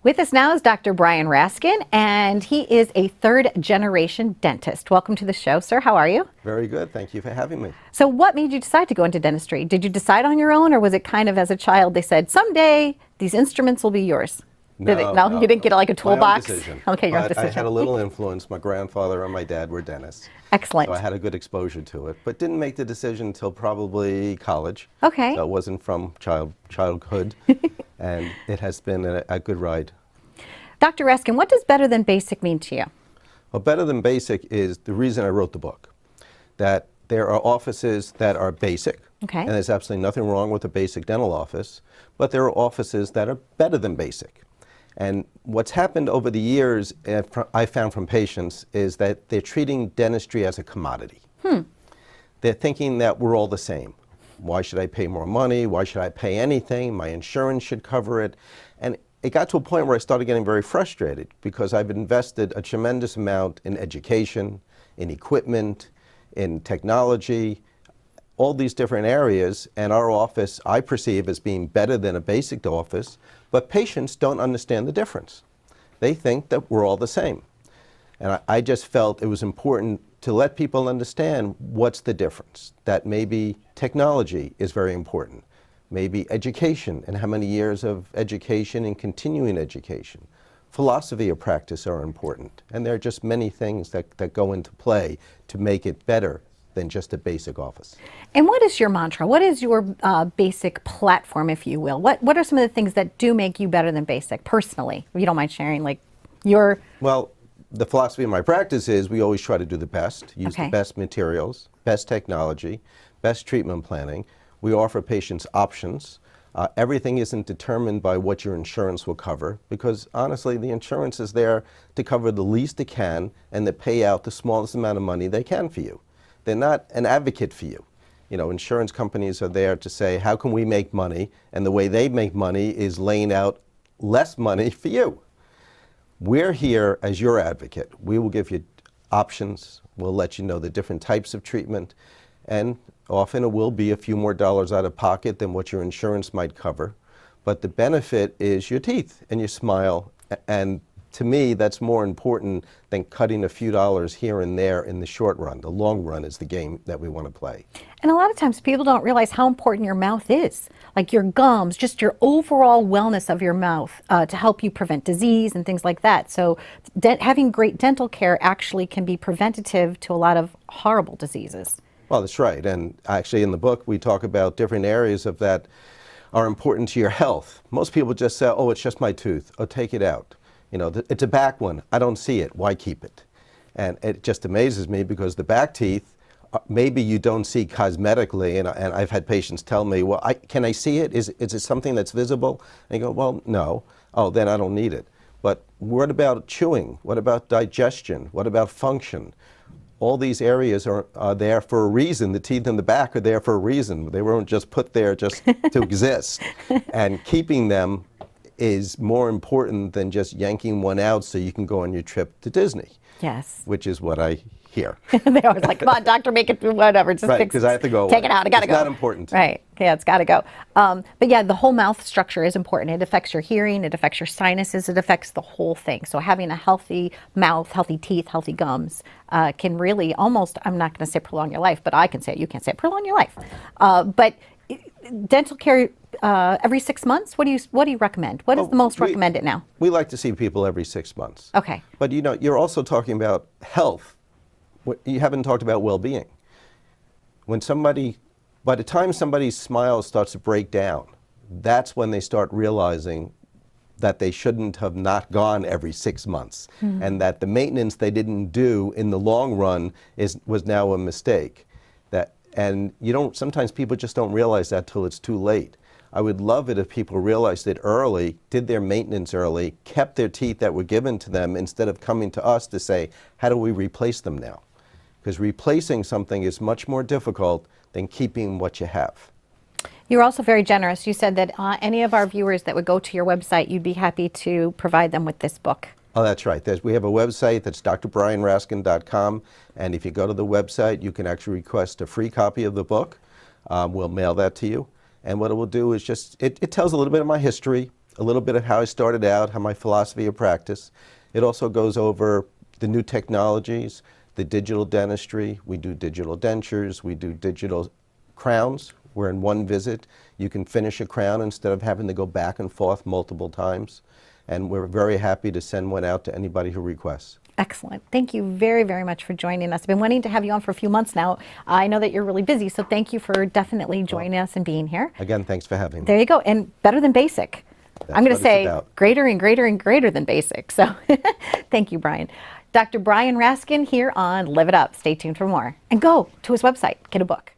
With us now is Dr. Brian Raskin, and he is a third-generation dentist. Welcome to the show, sir. How are you? Very good. Thank you for having me. So what made you decide to go into dentistry? Did you decide on your own, or was it kind of as a child they said, someday these instruments will be yours? No, you didn't get like a toolbox? My own decision. Okay, your own decision. I had a little influence. My grandfather and my dad were dentists. Excellent. So I had a good exposure to it, but didn't make the decision until probably college. Okay. So it wasn't from childhood, and it has been a good ride. Dr. Raskin, what does better than basic mean to you? Well, better than basic is the reason I wrote the book, that there are offices that are basic, Okay. and there's absolutely nothing wrong with a basic dental office, but there are offices that are better than basic. And what's happened over the years, I found from patients, is that they're treating dentistry as a commodity. They're thinking that we're all the same. Why should I pay more money? Why should I pay anything? My insurance should cover it. And it got to a point where I started getting very frustrated because I've invested a tremendous amount in education, in equipment, in technology, all these different areas, and our office I perceive as being better than a basic office, but patients don't understand the difference. They think that we're all the same. And I just felt it was important to let people understand what's the difference, that maybe technology is very important, maybe education and how many years of education and continuing education. Philosophy of practice are important, and there are just many things that go into play to make it better than just a basic office. And what is your mantra? What is your basic platform, if you will? What are some of the things that do make you better than basic, personally? If you don't mind sharing, like your... Well, the philosophy of my practice is we always try to do the best, use Okay. the best materials, best technology, best treatment planning. We offer patients options. Everything isn't determined by what your insurance will cover, because honestly, the insurance is there to cover the least it can and to pay out the smallest amount of money they can for you. They're not an advocate for you. You know, insurance companies are there to say, how can we make money? And the way they make money is laying out less money for you. We're here as your advocate. We will give you options. We'll let you know the different types of treatment. And often it will be a few more dollars out of pocket than what your insurance might cover. But the benefit is your teeth and your smile. And to me, that's more important than cutting a few dollars here and there in the short run. The long run is the game that we want to play. And a lot of times people don't realize how important your mouth is. Like your gums, just your overall wellness of your mouth to help you prevent disease and things like that. So having great dental care actually can be preventative to a lot of horrible diseases. Well, that's right. And actually in the book, we talk about different areas of that are important to your health. Most people just say, oh, it's just my tooth. Oh, take it out. You know, it's a back one. I don't see it. Why keep it? And it just amazes me because the back teeth, maybe you don't see cosmetically, and I've had patients tell me, well, can I see it? Is it something that's visible? And you go, well, no. Oh, then I don't need it. But what about chewing? What about digestion? What about function? All these areas are there for a reason. The teeth in the back are there for a reason. They weren't just put there just to exist. And keeping them is more important than just yanking one out so you can go on your trip to Disney. Yes. Which is what I hear. They always like, come on, doctor, make it whatever. Just right, fix because I have to go take it out. It got to go. It's not important. Right. Yeah, it's got to go. But yeah, the whole mouth structure is important. It affects your hearing. It affects your sinuses. It affects the whole thing. So having a healthy mouth, healthy teeth, healthy gums can really almost, I'm not going to say prolong your life, but I can say it. You can't say it, prolong your life. But dental care every 6 months? What do you recommend? What is the most recommended now? We like to see people every 6 months. Okay. But you know, you're also talking about health. You haven't talked about well-being. By the time somebody's smile starts to break down, that's when they start realizing that they shouldn't have not gone every 6 months, and that the maintenance they didn't do in the long run was now a mistake. And sometimes people just don't realize that till it's too late. I would love it if people realized it early, did their maintenance early, kept their teeth that were given to them instead of coming to us to say, how do we replace them now? Because replacing something is much more difficult than keeping what you have. You're also very generous. You said that any of our viewers that would go to your website, you'd be happy to provide them with this book. Oh, that's right. We have a website that's drbrianraskin.com, and if you go to the website, you can actually request a free copy of the book. We'll mail that to you. And what it will do is it tells a little bit of my history, a little bit of how I started out, how my philosophy of practice. It also goes over the new technologies, the digital dentistry. We do digital dentures, we do digital crowns, where in one visit you can finish a crown instead of having to go back and forth multiple times. And we're very happy to send one out to anybody who requests. Excellent. Thank you very, very much for joining us. I've been wanting to have you on for a few months now. I know that you're really busy, so thank you for definitely joining us and being here. Again, thanks for having me. There you go. And better than basic. I'm going what to it's say about. greater and greater and greater than basic. So thank you, Brian. Dr. Brian Raskin here on Live It Up. Stay tuned for more. And go to his website, get a book.